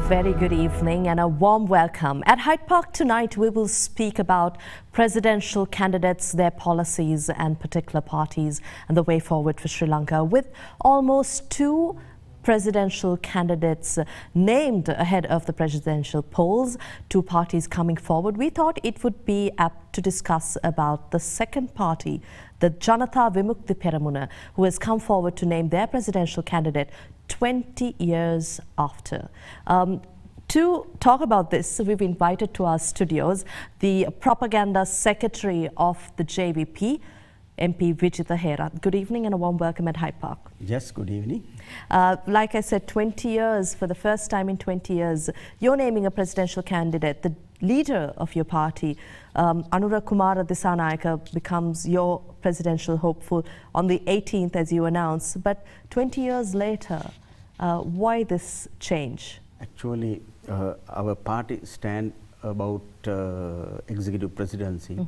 very good evening and a warm welcome. At Hyde Park tonight, we will speak about presidential candidates, their policies and particular parties and the way forward for Sri Lanka. With almost two presidential candidates named ahead of the presidential polls, two parties coming forward, we thought it would be apt to discuss about the second party, the Janatha Vimukthi Peramuna, who has come forward to name their presidential candidate 20 years after. To talk about this, we've invited to our studios the propaganda secretary of the JVP, MP Vijitha Herath. Good evening and a warm welcome at Hyde Park. Yes, good evening. Like I said, 20 years, for the first time in 20 years, you're naming a presidential candidate. The leader of your party, Anura Kumara Dissanayaka, becomes your presidential hopeful on the 18th, as you announced. But 20 years later, why this change? Actually, our party stand about executive presidency.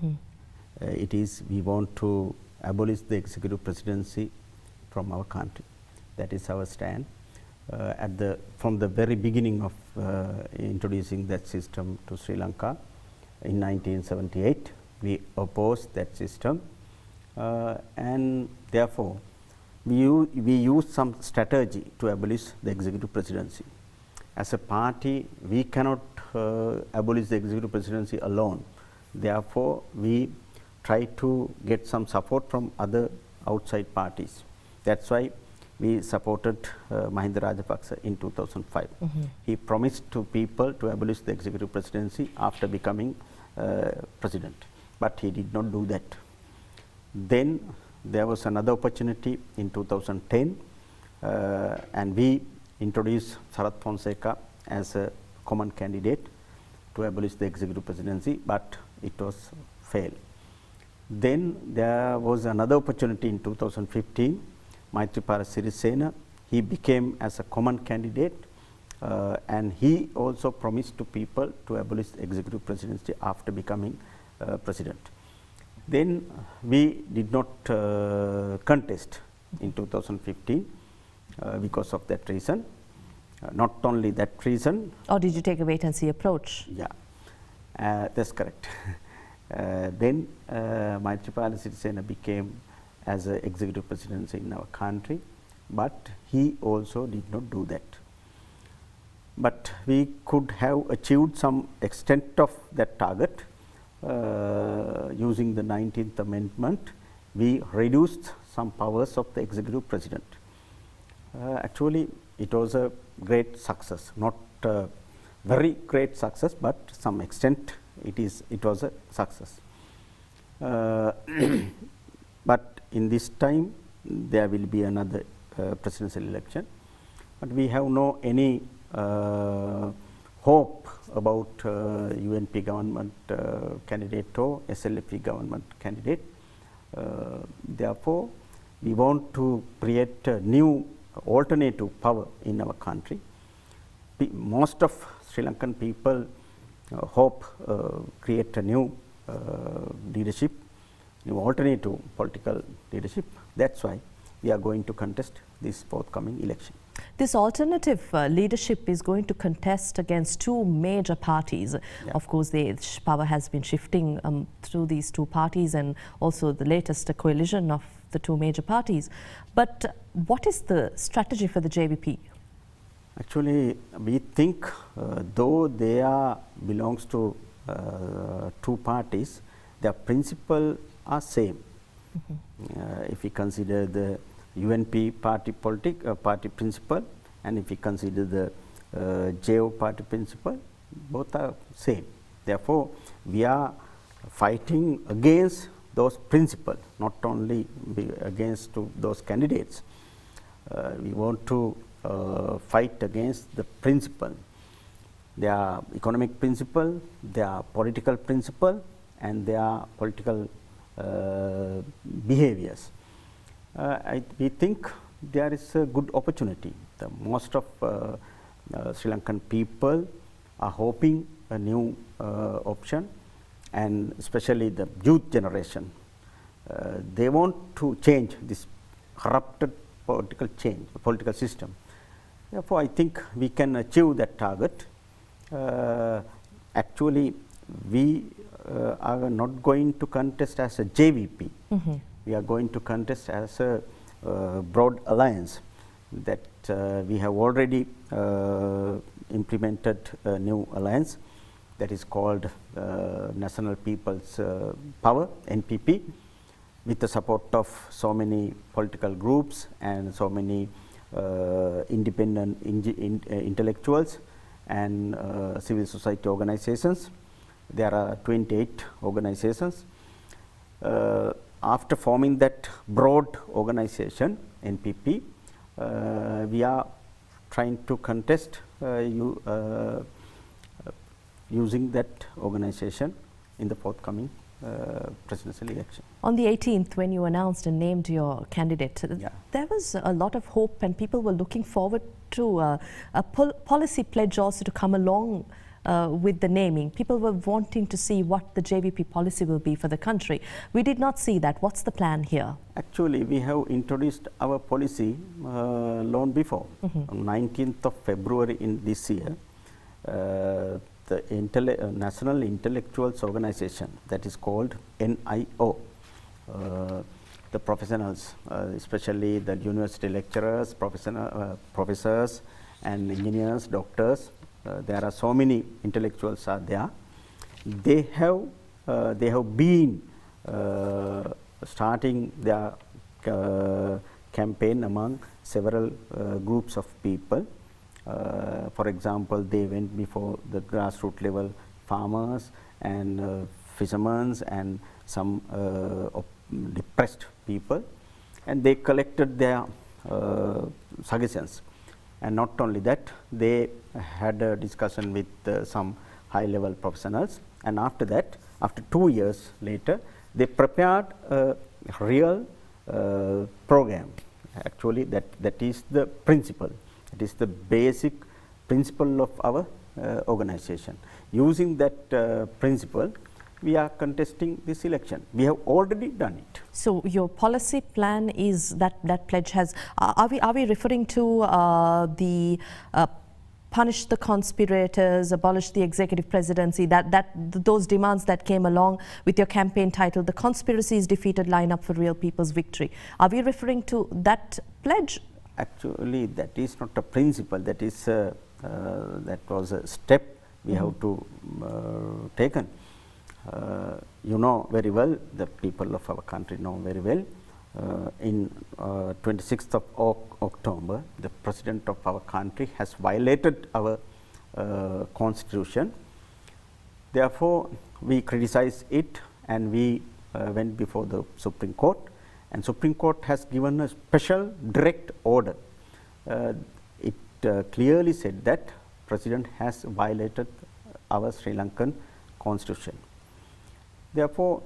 It is, we want to abolish the executive presidency from our country. That is our stand. From the very beginning of introducing that system to Sri Lanka in 1978, we opposed that system, and therefore we use some strategy to abolish the executive presidency. As a party, we cannot abolish the executive presidency alone. Therefore, we try to get some support from other outside parties. That's why we supported Mahinda Rajapaksa in 2005. He promised to people to abolish the executive presidency after becoming president, but he did not do that. Then there was another opportunity in 2010, and we introduced Sarath Fonseca as a common candidate to abolish the executive presidency, but it was failed. Then there was another opportunity in 2015, Maithripala Sirisena, he became as a common candidate, and he also promised to people to abolish the executive presidency after becoming president. Then we did not contest in 2015 because of that reason. Not only that reason. Or did you take a wait and see approach? Yeah, that's correct. Then Maithripala Sirisena became as an executive presidency in our country, but he also did not do that. But we could have achieved some extent of that target using the 19th Amendment. We reduced some powers of the executive president. Actually, it was a great success, not very great success, but some extent it was a success. But in this time there will be another presidential election, but we have no any hope about UNP government candidate or SLFP government candidate. Therefore, we want to create a new alternative power in our country. Most of Sri Lankan people hope create a new leadership, new alternative political leadership. That's why we are going to contest this forthcoming election. This alternative leadership is going to contest against two major parties. Yeah. Of course, the power has been shifting through these two parties and also the latest coalition of the two major parties. But what is the strategy for the JVP? Actually, we think though they belongs to two parties, their principles are same. If we consider the UNP party party principle, and if we consider the JO party principle, both are same. Therefore, we are fighting against those principles, not only against those candidates. We want to fight against the principle. There are economic principle, there are political principle, and there are political behaviors. We think there is a good opportunity. Most of Sri Lankan people are hoping a new option, and especially the youth generation. They want to change this corrupted political system. Therefore, I think we can achieve that target actually we are not going to contest as a JVP. We are going to contest as a broad alliance that we have already implemented a new alliance that is called National People's Power, NPP, with the support of so many political groups and so many independent intellectuals and civil society organizations. There are 28 organizations. After forming that broad organization, NPP, we are trying to contest using that organization in the forthcoming presidential election. On the 18th, when you announced and named your candidate, there was a lot of hope and people were looking forward to a policy pledge also to come along with the naming. People were wanting to see what the JVP policy will be for the country. We did not see that. What's the plan here? Actually, we have introduced our policy long before. On 19th of February in this year, the National Intellectuals Organization, that is called NIO, the professionals, especially the university lecturers, professors and engineers, doctors, there are so many intellectuals are there. They have been starting their campaign among several groups of people. For example, they went before the grassroots level farmers and fishermen and some depressed people, and they collected their suggestions. And not only that, they had a discussion with some high level professionals, and after that, after 2 years later, they prepared a real program. Actually, that is the principle. It is the basic principle of our organization. Using that principle, we are contesting this election. We have already done it. So your policy plan is that pledge has. Are we referring to the punish the conspirators, abolish the executive presidency? Those demands that came along with your campaign title, "The Conspiracy is Defeated, Line Up for Real People's Victory." Are we referring to that pledge? Actually, that is not a principle. That is that was a step we have to taken. You know very well, the people of our country know very well, in 26th of October, the president of our country has violated our constitution. Therefore, we criticize it and we went before the Supreme Court, and Supreme Court has given a special direct order. It clearly said that president has violated our Sri Lankan constitution. Therefore,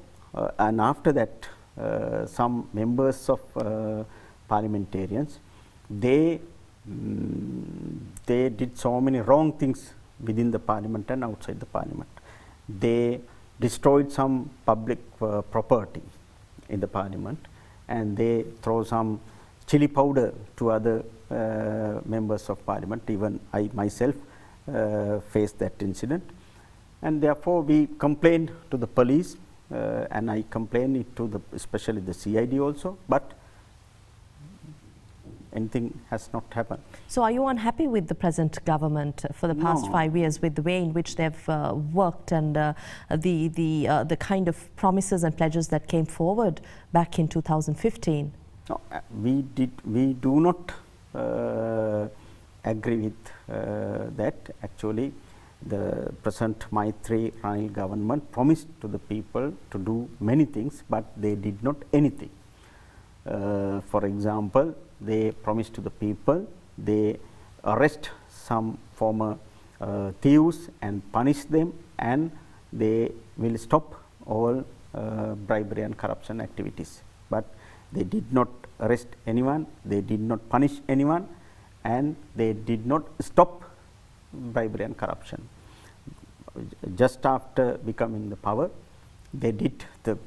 and after that, some members of parliamentarians, they did so many wrong things within the parliament and outside the parliament. They destroyed some public property in the parliament, and they throw some chili powder to other members of parliament. Even I myself faced that incident, and therefore we complained to the police, and I complained it to especially the CID also, but anything has not happened. So are you unhappy with the present government for the past 5 years, with the way in which they've worked and the kind of promises and pledges that came forward back in 2015? No, we do not agree with that. Actually, the present Maitri Ranil government promised to the people to do many things, but they did not anything. For example, they promised to the people, they arrest some former thieves and punish them, and they will stop all bribery and corruption activities. But they did not arrest anyone, they did not punish anyone, and they did not stop bribery and corruption. Just after becoming the power, they did the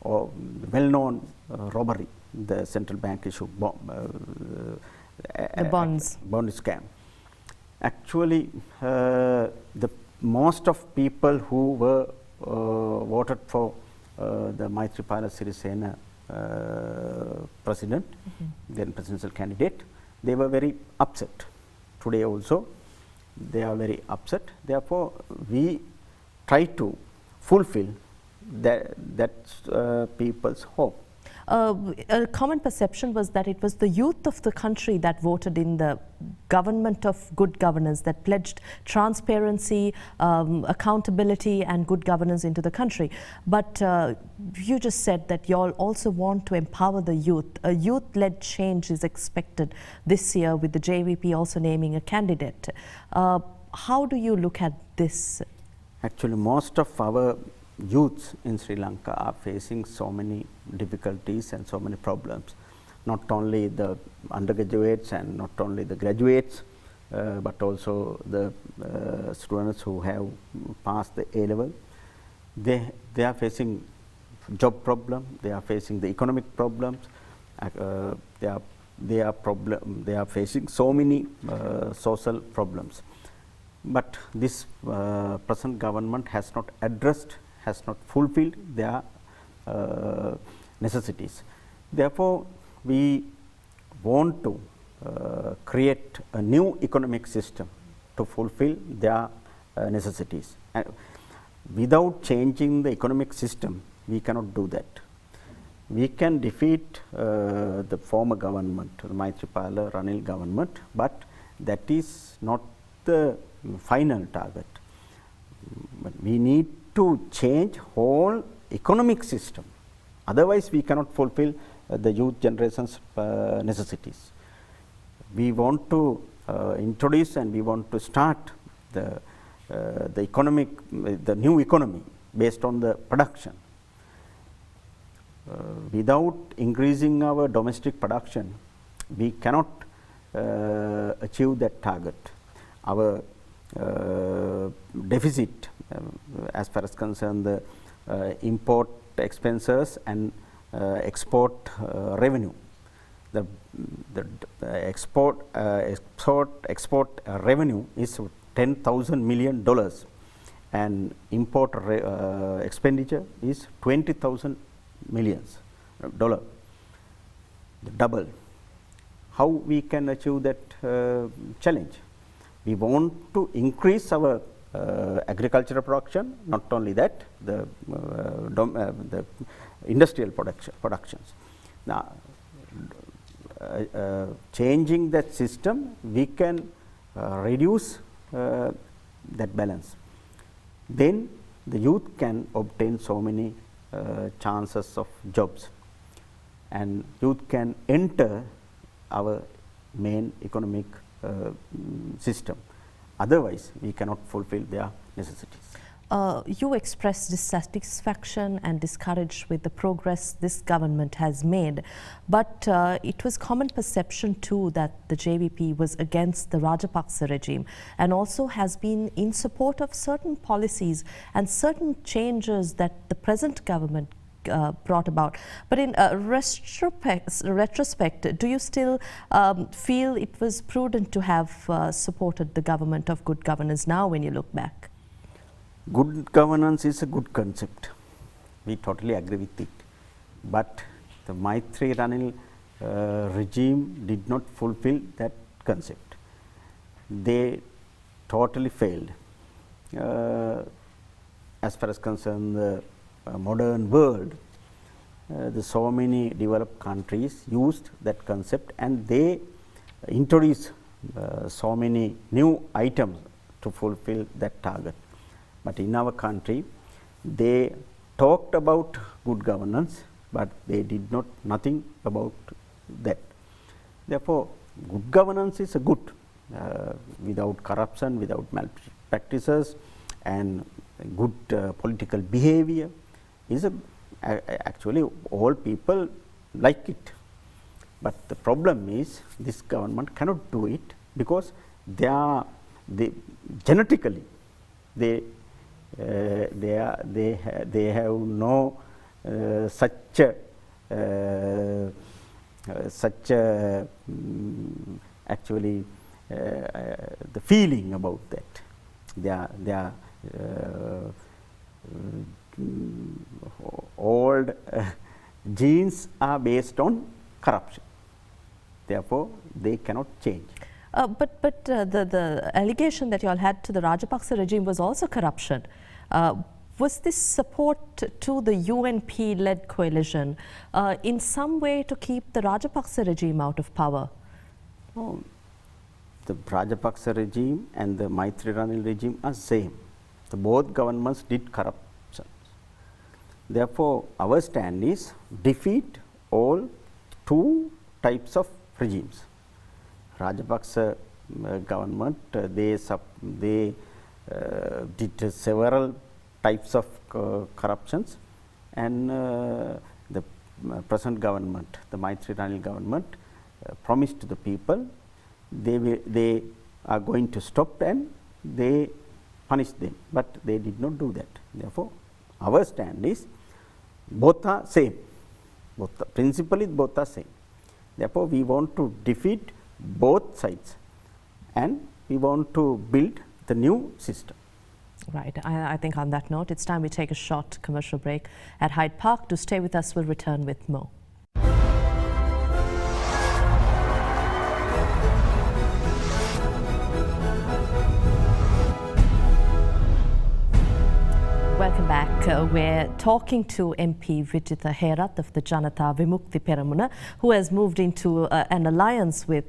well-known robbery, the central bank issue, the bond scam. Actually, the most of people who were voted for the Maithripala Sirisena president, then presidential candidate, they were very upset. Today also, they are very upset. Therefore, we try to fulfill that people's hope. A common perception was that it was the youth of the country that voted in the government of good governance, that pledged transparency, accountability and good governance into the country. But you just said that you all also want to empower the youth. A youth-led change is expected this year with the JVP also naming a candidate. How do you look at this? Actually, most of our youths in Sri Lanka are facing so many difficulties and so many problems. Not only the undergraduates and not only the graduates, but also the students who have passed the A-level. They are facing job problem, they are facing the economic problems, they are facing so many social problems. But this present government has not addressed, has not fulfilled their necessities. Therefore, we want to create a new economic system to fulfill their necessities. Without changing the economic system, we cannot do that. We can defeat the former government, the Maithripala Ranil government, but that is not the final target. But we need to change whole economic system. Otherwise, we cannot fulfill the youth generation's necessities. We want to introduce and we want to start the new economy based on the production. Without increasing our domestic production, we cannot achieve that target. Our deficit, as far as concerned the import expenses and export revenue, the export revenue is $10,000 million, and import expenditure is $20,000 million, the double. How we can achieve that challenge? We want to increase our agricultural production, not only that, the industrial productions. Now, changing that system, we can reduce that balance. Then the youth can obtain so many chances of jobs, and youth can enter our main economic system. Otherwise, we cannot fulfill their necessities. You expressed dissatisfaction and discouraged with the progress this government has made, but it was common perception too that the JVP was against the Rajapaksa regime and also has been in support of certain policies and certain changes that the present government brought about. But in retrospect, do you still feel it was prudent to have supported the government of good governance now when you look back? Good governance is a good concept. We totally agree with it. But the Maitri Ranil regime did not fulfill that concept. They totally failed. As far as concerned the modern world, so many developed countries used that concept and they introduced so many new items to fulfill that target. But in our country, they talked about good governance, but they did not nothing about that. Therefore, good governance is a good, without corruption, without malpractices, and good political behavior is actually all people like it. But the problem is this government cannot do it because genetically they have no such actually the feeling about that. Their old genes are based on corruption. Therefore, they cannot change. But the allegation that you all had to the Rajapaksa regime was also corruption. Was this support to the UNP-led coalition in some way to keep the Rajapaksa regime out of power? Oh, the Rajapaksa regime and the Maitri Ranil regime are same. The both governments did corruption. Therefore, our stand is defeat all two types of regimes. Rajapaksa government, they did several types of corruptions, and the present government, the Maitri Ranil government, promised to the people they are going to stop, and they punished them, but they did not do that. Therefore, our stand is both are same. Principally both are same. Therefore, we want to defeat both sides, and we want to build the new system. Right. I think on that note, it's time we take a short commercial break at Hyde Park. To stay with us, we'll return with more. Welcome back. We're talking to MP Vijitha Herath of the Janata Vimukti Peramuna, who has moved into an alliance with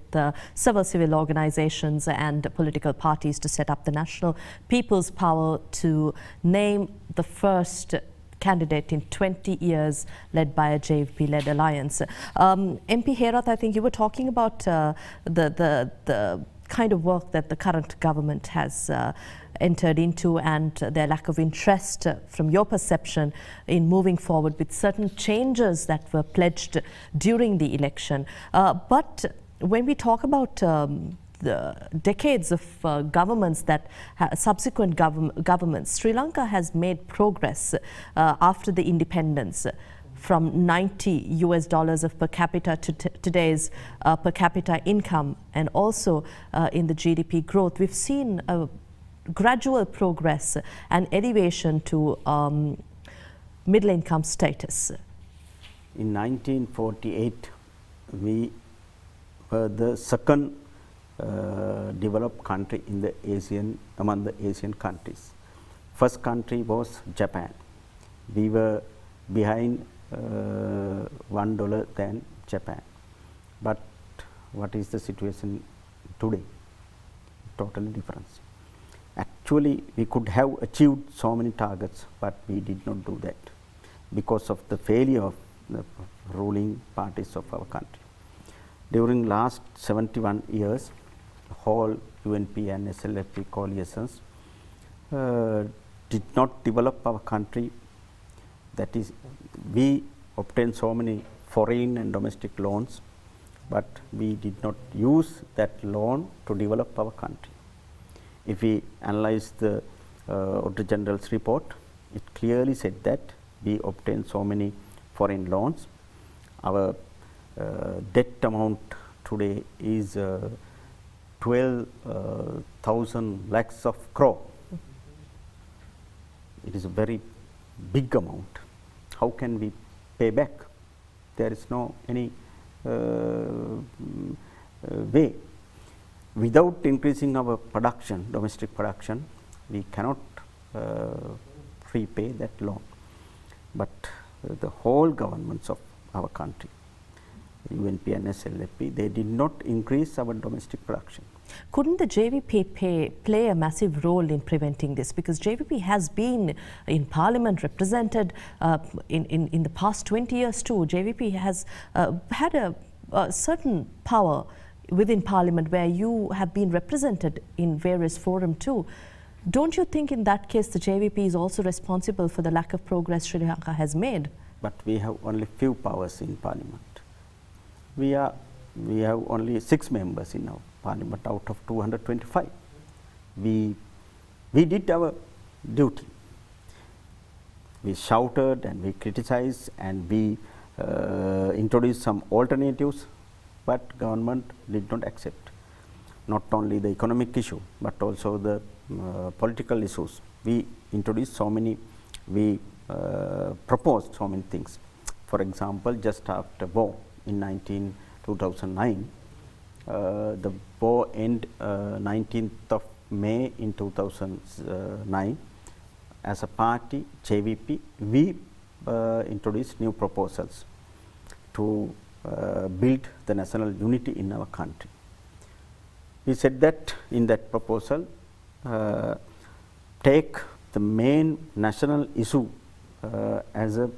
several civil organizations and political parties to set up the National People's Power to name the first candidate in 20 years led by a JVP-led alliance. MP Herath, I think you were talking about the kind of work that the current government has entered into and their lack of interest from your perception in moving forward with certain changes that were pledged during the election. But when we talk about the decades of governments that subsequent governments, Sri Lanka has made progress after the independence from $90 of per capita to today's per capita income, and also in the GDP growth. We've seen a gradual progress and elevation to middle income status. In 1948, we were the second developed country in the among the Asian countries. First country was Japan. We were behind $1 than Japan. But what is the situation today? Totally different. Actually, we could have achieved so many targets, but we did not do that because of the failure of the ruling parties of our country. During last 71 years, the whole UNP and SLFP coalitions did not develop our country. That is, we obtained so many foreign and domestic loans, but we did not use that loan to develop our country. If we analyze the Auditor General's report, it clearly said that we obtained so many foreign loans. Our debt amount today is 12,000 lakhs of crore. It is a very big amount. How can we pay back? There is no any way. Without increasing our production, domestic production, we cannot repay that loan. But the whole governments of our country, UNP and SLFP, they did not increase our domestic production. Couldn't the JVP play a massive role in preventing this? Because JVP has been in Parliament represented in the past 20 years too. JVP has had a certain power within Parliament where you have been represented in various forums too. Don't you think in that case the JVP is also responsible for the lack of progress Sri Lanka has made? But we have only few powers in Parliament. We have only 6 members in our Parliament out of 225. We did our duty. We shouted and we criticized and we introduced some alternatives, but government did not accept. not only the economic issue, but also the political issues. We introduced so many, we proposed so many things. For example, just after war in 2009, the war ended 19th of May in 2009. As a party, JVP, we introduced new proposals to build the national unity in our country. We said that in that proposal, take the main national issue as the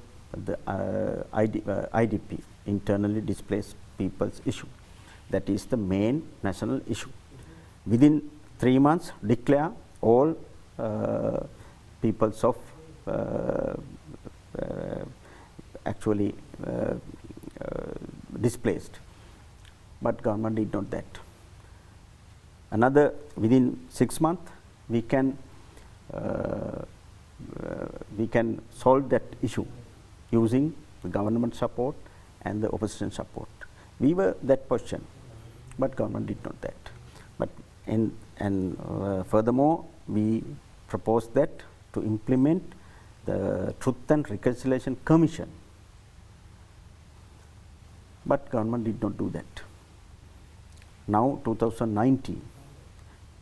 IDP, internally displaced people's issue. That is the main national issue. Within 3 months, declare all peoples of actually displaced. But government did not that. Another, within 6 months, we can solve that issue using the government support and the opposition support. We were that position, but government did not that. But furthermore, we proposed that to implement the Truth and Reconciliation Commission, but government did not do that. Now 2019,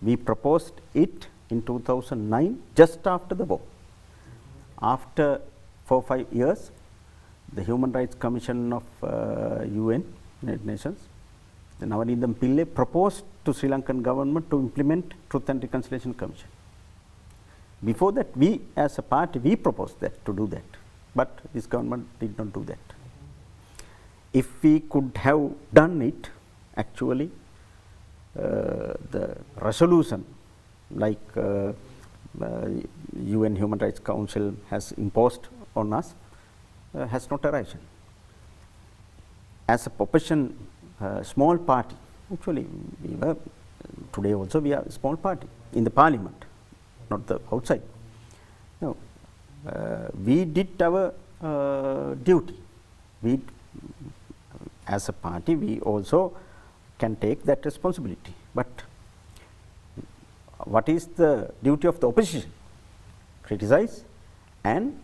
we proposed it in 2009, just after the war. After 4 or 5 years, the Human Rights Commission of UN, United Nations, the Navanindam Pillai proposed to Sri Lankan government to implement Truth and Reconciliation Commission. Before that, we as a party, we proposed that to do that, but this government did not do that. If we could have done it, actually, the resolution like UN Human Rights Council has imposed on us has not arisen. As a opposition small party, actually we were, today also we are a small party in the parliament, not the outside. No, we did our duty. We, as a party, we also can take that responsibility. But what is the duty of the opposition? Criticize and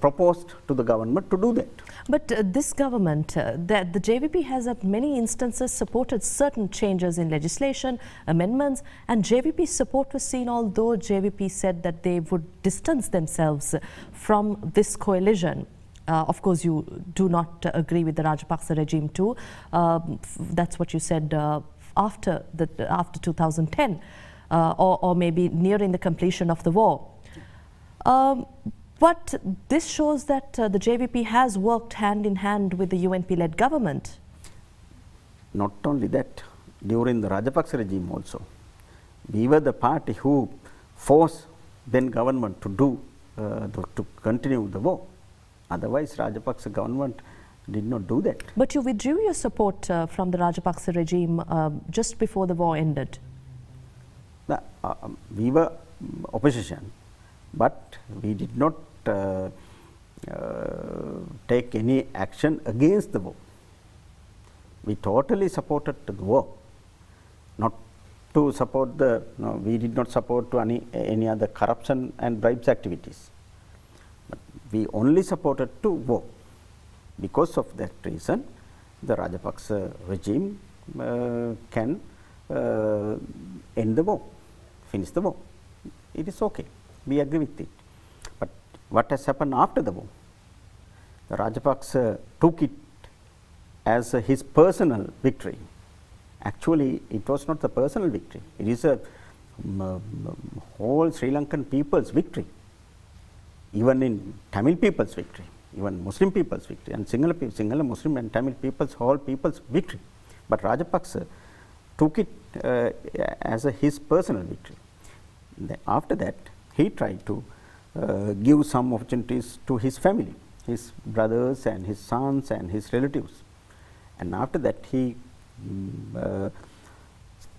proposed to the government to do that. But this government, the JVP has at many instances supported certain changes in legislation, amendments, and JVP support was seen, although JVP said that they would distance themselves from this coalition. Of course, you do not agree with the Rajapaksa regime too. That's what you said after 2010, or maybe nearing the completion of the war. But this shows that the JVP has worked hand in hand with the UNP-led government. Not only that, during the Rajapaksa regime also, we were the party who forced then government to do to continue the war. Otherwise, Rajapaksa government did not do that. But you withdrew your support from the Rajapaksa regime just before the war ended. We were opposition, but we did not take any action against the war. We totally supported the war, not to support the, no, we did not support to any other corruption and bribes activities. But we only supported to war. Because of that reason, the Rajapaksa regime can end the war, finish the war. It is okay. We agree with it. But what has happened after the war? The Rajapaksa took it as his personal victory. Actually, it was not the personal victory. It is a whole Sri Lankan people's victory. Even in Tamil people's victory, even Muslim people's victory, and Sinhala Muslim and Tamil people's, whole people's victory. But Rajapaksa took it as his personal victory. After that, he tried to give some opportunities to his family, his brothers and his sons and his relatives. And after that, he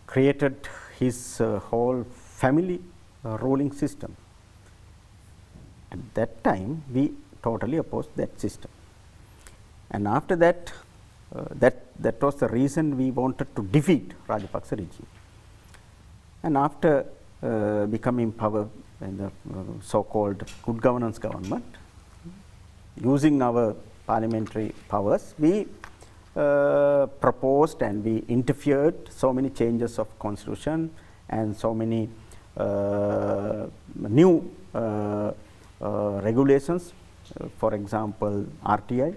created his whole family ruling system. At that time, we totally opposed that system. And after that, that was the reason we wanted to defeat Rajapaksa regime. And after becoming power in the so-called good governance government, using our parliamentary powers, we proposed and we interfered so many changes of constitution and so many new regulations. For example, RTI,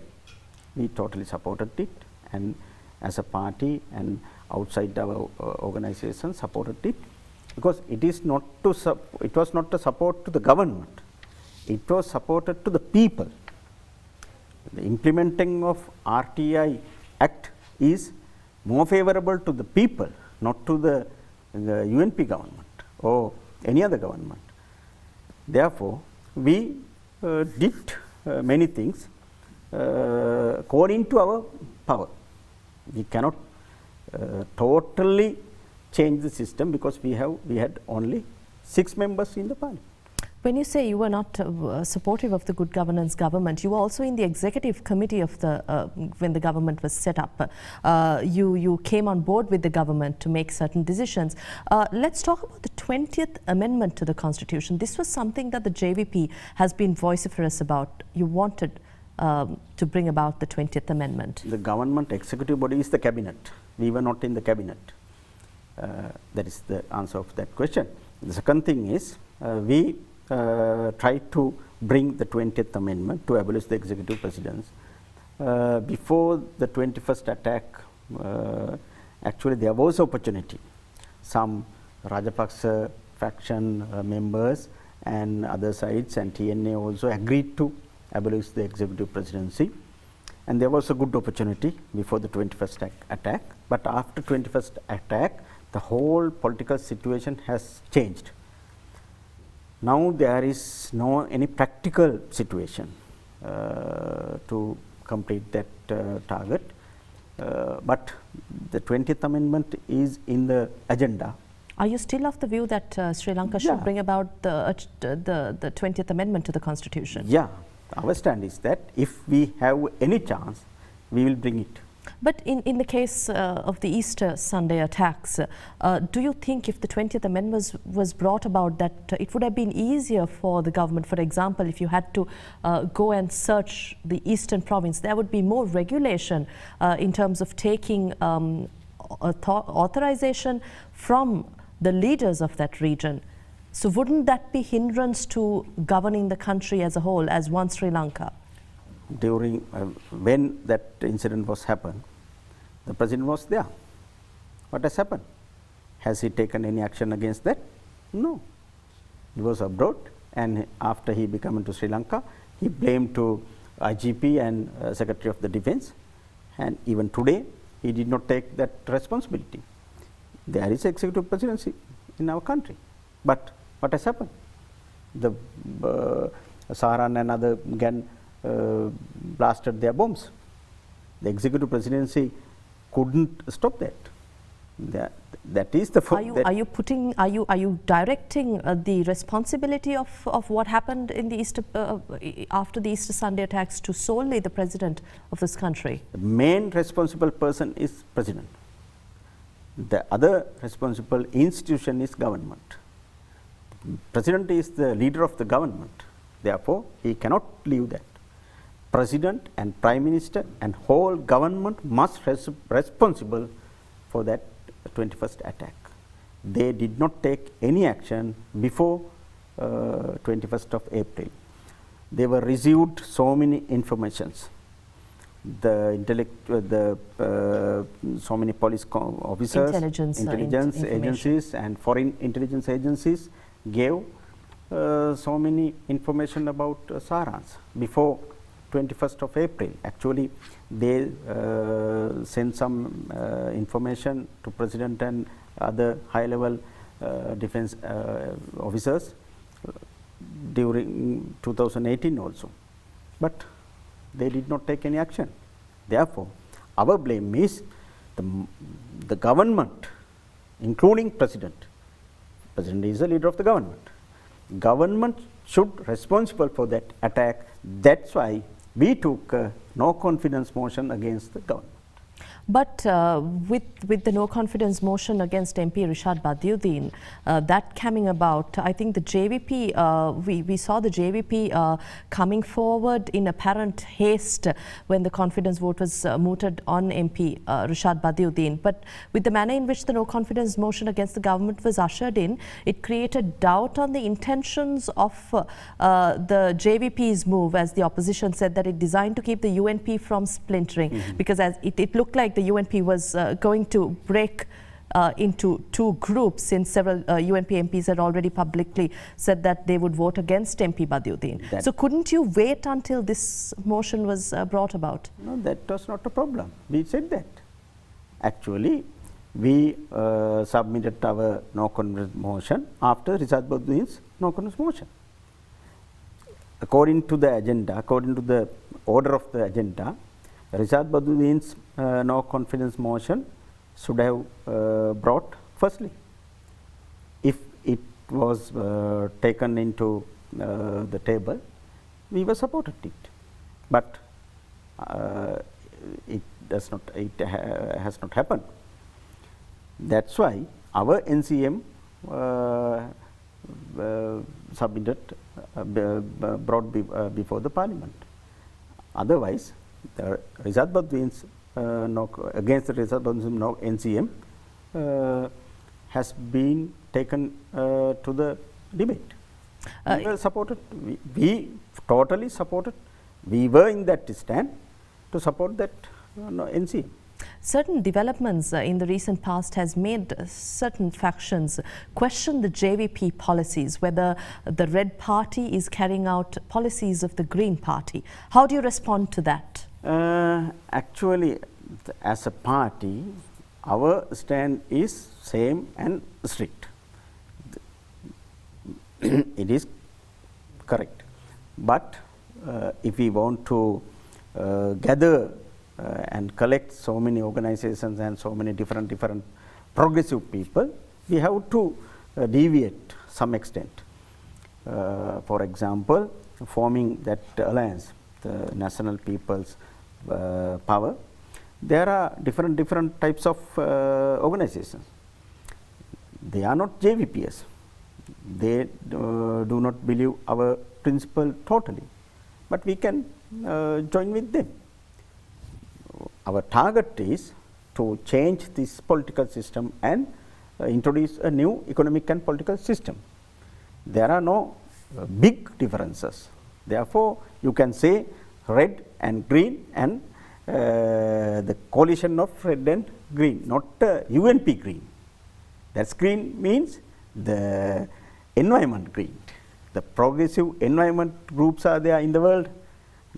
we totally supported it, and as a party and outside our organization supported it, because it is not to it was not a support to the government, it was supported to the people. The implementing of RTI Act is more favorable to the people, not to the UNP government or any other government. Therefore, we did many things according to our power. We cannot totally change the system, because we had only 6 members in the parliament. When you say you were not supportive of the good governance government, you were also in the executive committee of the when the government was set up. You came on board with the government to make certain decisions. Let's talk about the 20th Amendment to the Constitution. This was something that the JVP has been vociferous about. You wanted to bring about the 20th Amendment. The government executive body is the cabinet. We were not in the cabinet. That is the answer of that question. The second thing is we tried to bring the 20th Amendment to abolish the executive presidents. Before the 21st attack, actually there was opportunity. Some Rajapaksa faction members and other sides and TNA also agreed to abolish the executive presidency, and there was a good opportunity before the 21st attack. But after 21st attack, the whole political situation has changed. Now there is no any practical situation to complete that target, but the 20th Amendment is in the agenda. Are you still of the view that Sri Lanka should bring about the 20th Amendment to the Constitution? Yeah, our stand is that if we have any chance, we will bring it. But in the case of the Easter Sunday attacks, do you think if the 20th Amendment was brought about, that it would have been easier for the government? For example, if you had to go and search the eastern province, there would be more regulation in terms of taking authorization from the leaders of that region. So wouldn't that be hindrance to governing the country as a whole, as one Sri Lanka? During when that incident was happened, the president was there. What has happened? Has he taken any action against that? No. He was abroad, and after he became into Sri Lanka, he blamed to IGP and Secretary of the Defence, and even today he did not take that responsibility. There is executive presidency in our country, but what has happened? The Saran and other gang blasted their bombs. The executive presidency couldn't stop that. That is the. Are you directing the responsibility of what happened in the Easter after the Easter Sunday attacks to solely the president of this country? The main responsible person is president. The other responsible institution is government. President is the leader of the government. Therefore, he cannot leave that. President and Prime Minister and whole government must responsible for that 21st attack. They did not take any action before 21st of April. They were received so many informations. So many police officers, intelligence agencies and foreign intelligence agencies gave so many information about Sarans before 21st of April. Actually, they sent some information to President and other high-level defense officers during 2018 also. But they did not take any action. Therefore, our blame is the government, including President. President is the leader of the government. Government should responsible for that attack. That's why we took no confidence motion against the government. But with the no confidence motion against MP Rishad Badiuddin, that coming about, I think the JVP, we saw the JVP coming forward in apparent haste when the confidence vote was mooted on MP Rishad Badiuddin. But with the manner in which the no confidence motion against the government was ushered in, it created doubt on the intentions of the JVP's move, as the opposition said that it designed to keep the UNP from splintering, because as it looked like the UNP was going to break into two groups, since several UNP MPs had already publicly said that they would vote against MP Badiuddin. So couldn't you wait until this motion was brought about? No, that was not a problem. We said that. Actually, we submitted our no confidence motion after Rishad Badiuddin's no confidence motion. According to the agenda, according to the order of the agenda, Rishad Badiuddin's no confidence motion should have brought firstly. If it was taken into the table, we were supported it, but it does not. It has not happened. That's why our NCM submitted, brought before the Parliament. Otherwise, the Rishad Badiuddin's against the Rishad Badiuddin's no NCM has been taken to the debate. We were supported. We totally supported. We were in that stand to support that NCM. Certain developments in the recent past has made certain factions question the JVP policies, whether the Red Party is carrying out policies of the Green Party. How do you respond to that? Actually, as a party, our stand is same and strict. It is correct. But if we want to gather and collect so many organizations and so many different progressive people, we have to deviate some extent. For example, forming that alliance, the National People's Power, there are different types of organizations. They are not JVPs. They do not believe our principle totally, but we can join with them. Our target is to change this political system and introduce a new economic and political system. There are no big differences. Therefore, you can say red and green and the coalition of red and green, not UNP green. That's green means the environment green. The progressive environment groups are there in the world.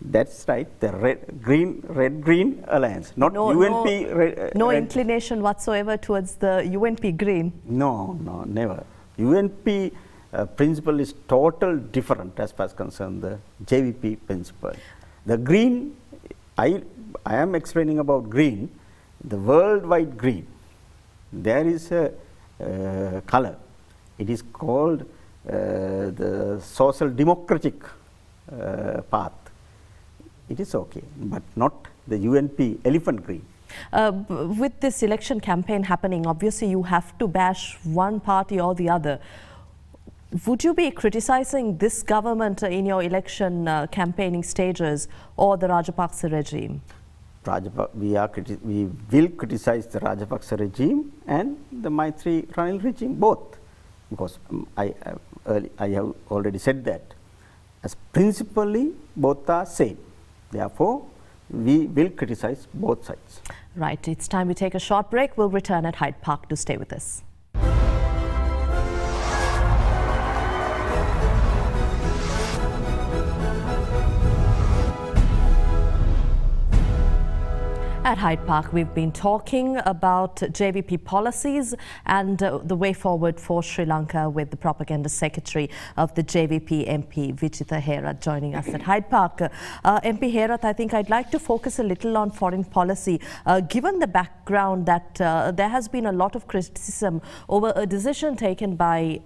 That's right, the red green alliance, not UNP. No inclination whatsoever towards the UNP green. No, never. UNP principle is total different as far as concerned the JVP principle. The green, I am explaining about green, the worldwide green. There is a color. It is called the social democratic path. It is okay, but not the UNP elephant green. With this election campaign happening, obviously you have to bash one party or the other. Would you be criticizing this government in your election campaigning stages or the Rajapaksa regime? We will criticize the Rajapaksa regime and the Maitri Ranil regime, both, because I have already said that as principally both are same. Therefore, we will criticize both sides. Right. It's time we take a short break. We'll return at Hyde Park to stay with us. At Hyde Park, we've been talking about JVP policies and the way forward for Sri Lanka with the propaganda secretary of the JVP MP, Vijitha Herath, joining us at Hyde Park. MP Herath, I think I'd like to focus a little on foreign policy. Given the background that there has been a lot of criticism over a decision taken by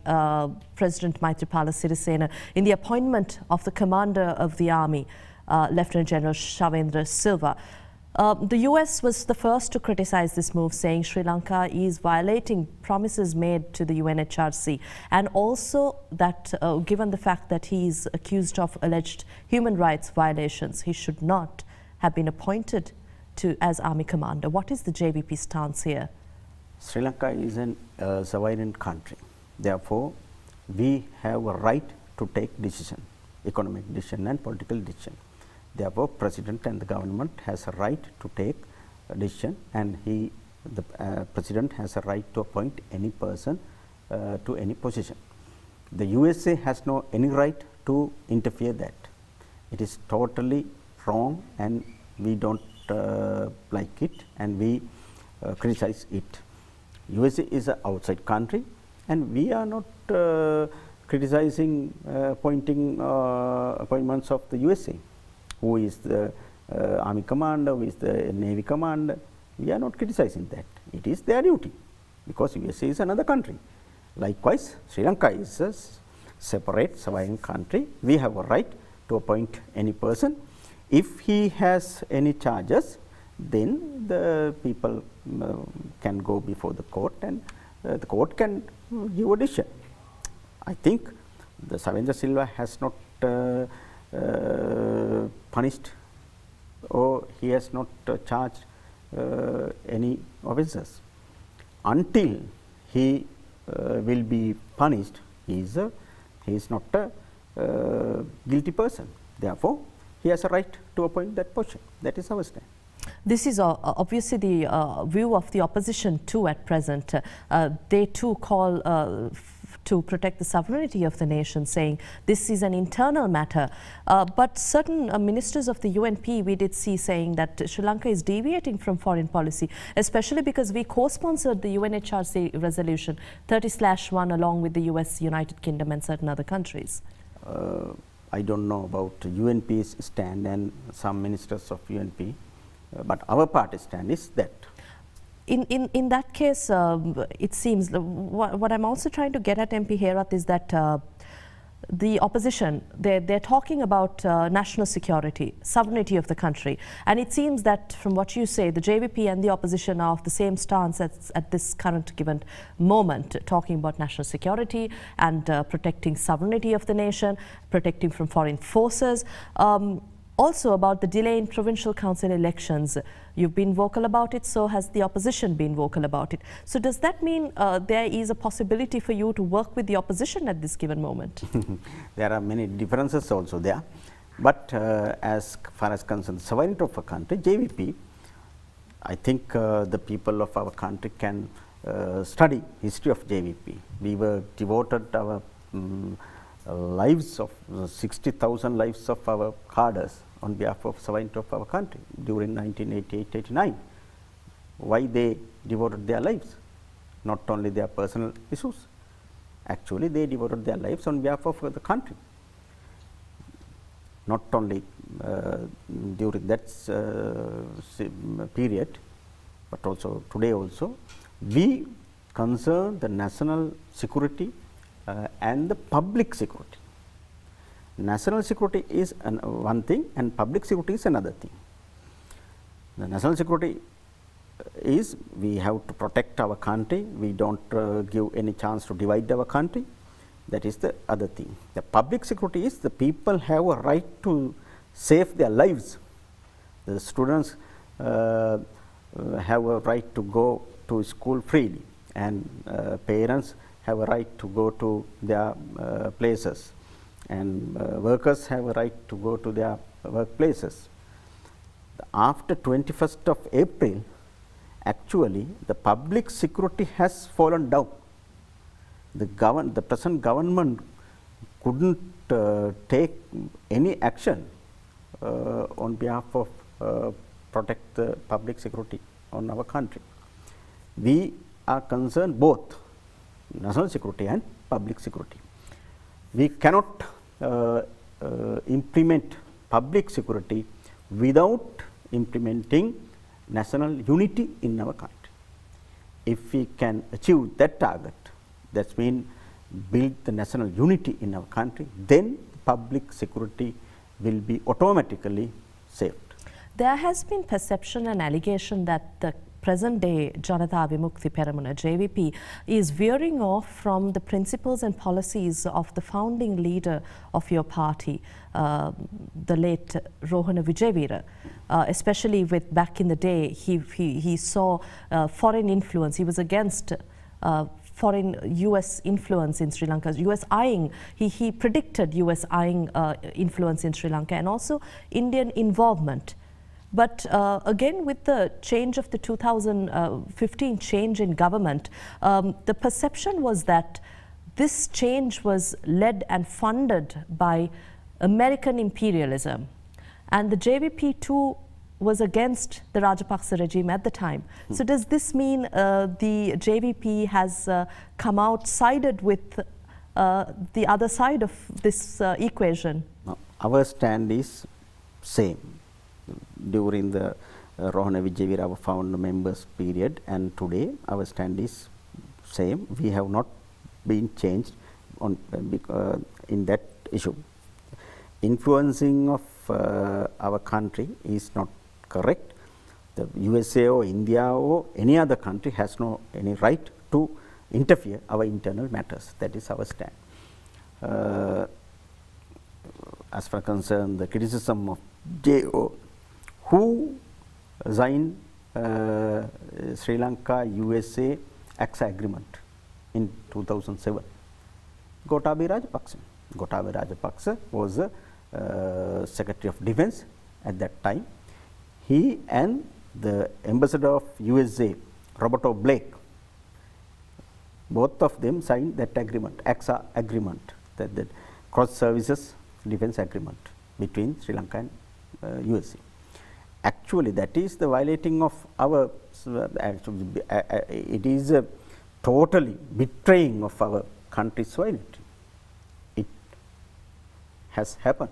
President Maithripala Sirisena in the appointment of the commander of the army, Lieutenant General Shavendra Silva. The US was the first to criticize this move, saying Sri Lanka is violating promises made to the UNHRC, and also that given the fact that he is accused of alleged human rights violations, he should not have been appointed as army commander. What is the JVP stance here? Sri Lanka is a sovereign country. Therefore, we have a right to take decision, economic decision and political decision. Therefore, President and the government has a right to take a decision, and the President has a right to appoint any person to any position. The USA has no any right to interfere that. It is totally wrong, and we don't like it, and we criticize it. USA is an outside country, and we are not criticizing appointments of the USA. Who is the army commander, who is the navy commander? We are not criticizing that. It is their duty, because USA is another country. Likewise, Sri Lanka is a separate sovereign country. We have a right to appoint any person. If he has any charges, then the people can go before the court, and the court can give a decision. I think the Savendra Silva has not punished, or he has not charged any offences. Until he will be punished, he is not a guilty person. Therefore, he has a right to appoint that position. That is our stand. This is obviously the view of the opposition too at present. They too call to protect the sovereignty of the nation, saying this is an internal matter. But certain ministers of the UNP we did see saying that Sri Lanka is deviating from foreign policy, especially because we co-sponsored the UNHRC resolution 30/1 along with the US, United Kingdom and certain other countries. I don't know about UNP's stand and some ministers of UNP, but our party stand is that. In that case, it seems, what I'm also trying to get at, MP Herath, is that the opposition, they're talking about national security, sovereignty of the country. And it seems that from what you say, the JVP and the opposition are of the same stance at this current given moment, talking about national security and protecting sovereignty of the nation, protecting from foreign forces. Also about the delay in provincial council elections. You've been vocal about it, so has the opposition been vocal about it. So does that mean there is a possibility for you to work with the opposition at this given moment? There are many differences also there. But as far as concerned the sovereignty of a country, JVP, I think the people of our country can study history of JVP. We were devoted our lives of 60,000 lives of our cadres on behalf of sovereignty of our country during 1988-89. Why they devoted their lives? Not only their personal issues. Actually, they devoted their lives on behalf of the country. Not only during that period, but also today also. We concern the national security and the public security. National security is one thing and public security is another thing. The national security is we have to protect our country. We don't give any chance to divide our country. That is the other thing. The public security is the people have a right to save their lives. The students have a right to go to school freely, and parents have a right to go to their places, and workers have a right to go to their workplaces. After 21st of April, actually the public security has fallen down. The present government couldn't take any action on behalf of protect the public security on our country. We are concerned both national security and public security. We cannot implement public security without implementing national unity in our country. If we can achieve that target, that means build the national unity in our country, then public security will be automatically saved. There has been perception and allegation that the present-day Janata Vimukthi Peramuna (JVP) is veering off from the principles and policies of the founding leader of your party, the late Rohana Vijayveera. Especially with back in the day, he saw foreign influence. He was against foreign US influence in Sri Lanka, US eyeing, he predicted US eyeing influence in Sri Lanka, and also Indian involvement. But again, with the change of the 2015 change in government, the perception was that this change was led and funded by American imperialism. And the JVP too was against the Rajapaksa regime at the time. So does this mean the JVP has come out sided with the other side of this equation? No, our stand is same. During the Rohana Vijayveera, our founder members period, and today our stand is same. We have not been changed on in that issue. Influencing of our country is not correct. The USA or India or any other country has no any right to interfere our internal matters. That is our stand. As far concerned the criticism of JO, who signed Sri Lanka USA AXA agreement in 2007? Gotabaya Rajapaksa. Gotabaya Rajapaksa was the Secretary of Defense at that time. He and the Ambassador of USA, Roberto Blake, both of them signed that agreement, AXA agreement, that cross services defense agreement between Sri Lanka and USA. Actually, that is the violating of our, it is totally betraying of our country's sovereignty. It has happened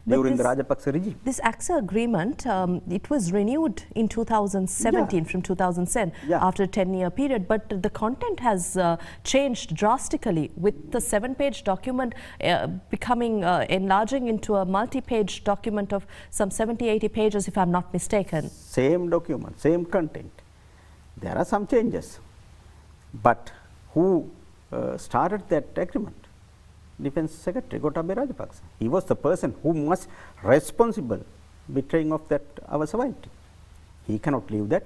during the Rajapaksa regime. This AXA agreement, it was renewed in 2017 from 2010 after a 10-year period, but the content has changed drastically, with the 7-page document enlarging into a multi-page document of some 70-80 pages, if I'm not mistaken. Same document, same content. There are some changes, but who started that agreement? Defense Secretary Gotabaya Rajapaksa. He was the person who was responsible betraying of that our sovereignty. He cannot leave that.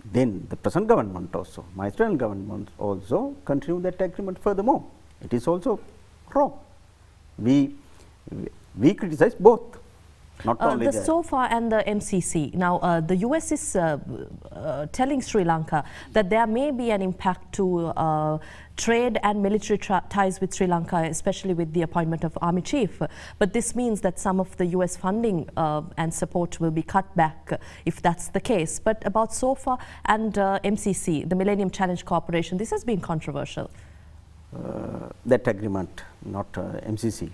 Then the present government also, Maitreyan government also continue that agreement furthermore. It is also wrong. We criticize both. Not only the SOFA and the MCC. Now, the US is telling Sri Lanka that there may be an impact to trade and military ties with Sri Lanka, especially with the appointment of Army Chief. But this means that some of the US funding and support will be cut back if that's the case. But about SOFA and MCC, the Millennium Challenge Corporation, this has been controversial. That agreement, not MCC.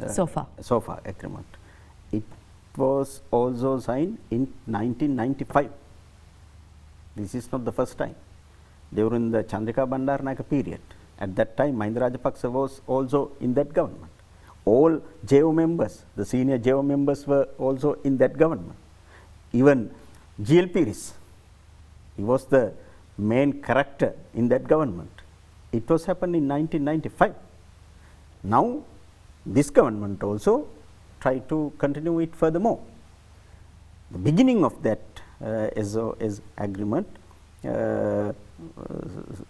SOFA agreement. It was also signed in 1995. This is not the first time. During the Chandrika Bandaranaike period, at that time Mahinda Rajapaksa was also in that government. All JO members, the senior JO members were also in that government. Even GLPs, he was the main character in that government. It was happened in 1995. Now this government also try to continue it furthermore. The beginning of that SOS agreement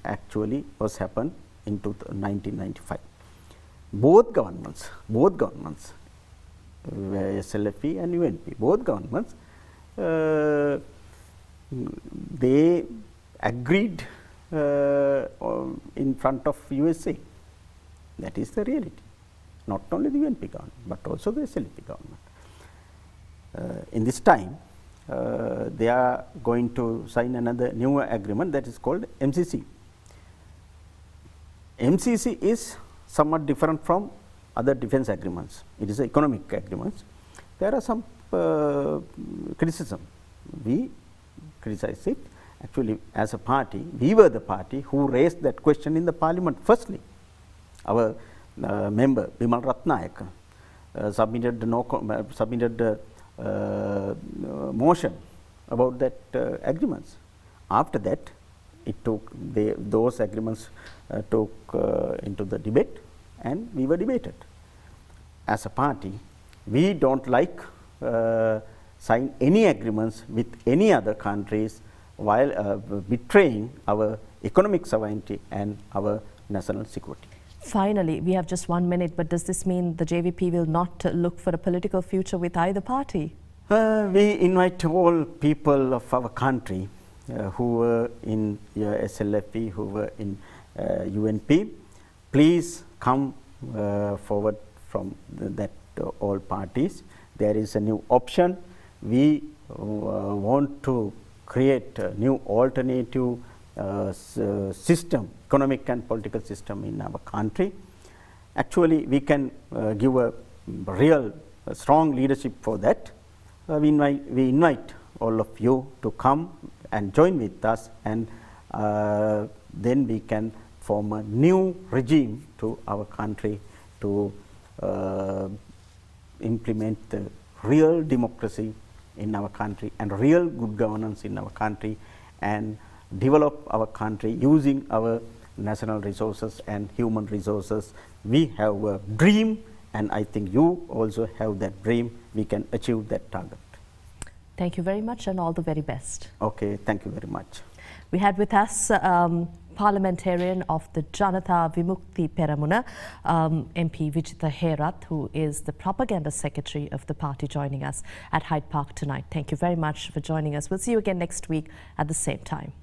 actually was happened in 1995. Both governments, SLFP and UNP, both governments, they agreed in front of USA. That is the reality. Not only the UNP government, but also the SLP government. In this time, they are going to sign another new agreement that is called MCC. MCC is somewhat different from other defense agreements. It is economic agreements. There are some criticism. We criticize it. Actually, as a party, we were the party who raised that question in the parliament firstly. Our member Bimal Ratnayaka submitted motion about that agreements. After that, it took those agreements took into the debate, and we were debated. As a party, we don't like sign any agreements with any other countries while betraying our economic sovereignty and our national security. Finally, we have just 1 minute, but does this mean the JVP will not look for a political future with either party? We invite all people of our country who were in SLFP, who were in UNP, please come forward from that all parties. There is a new option. We want to create a new alternative system, economic and political system in our country. Actually, we can give a real strong leadership for that. We invite all of you to come and join with us, and then we can form a new regime to our country to implement the real democracy in our country and real good governance in our country, and develop our country using our national resources and human resources. We have a dream, and I think you also have that dream. We can achieve that target. Thank you very much, and all the very best. Okay, thank you very much. We had with us parliamentarian of the Janatha Vimukti Peramuna, MP Vijitha Herath, who is the propaganda secretary of the party, joining us at Hyde Park tonight. Thank you very much for joining us. We'll see you again next week at the same time.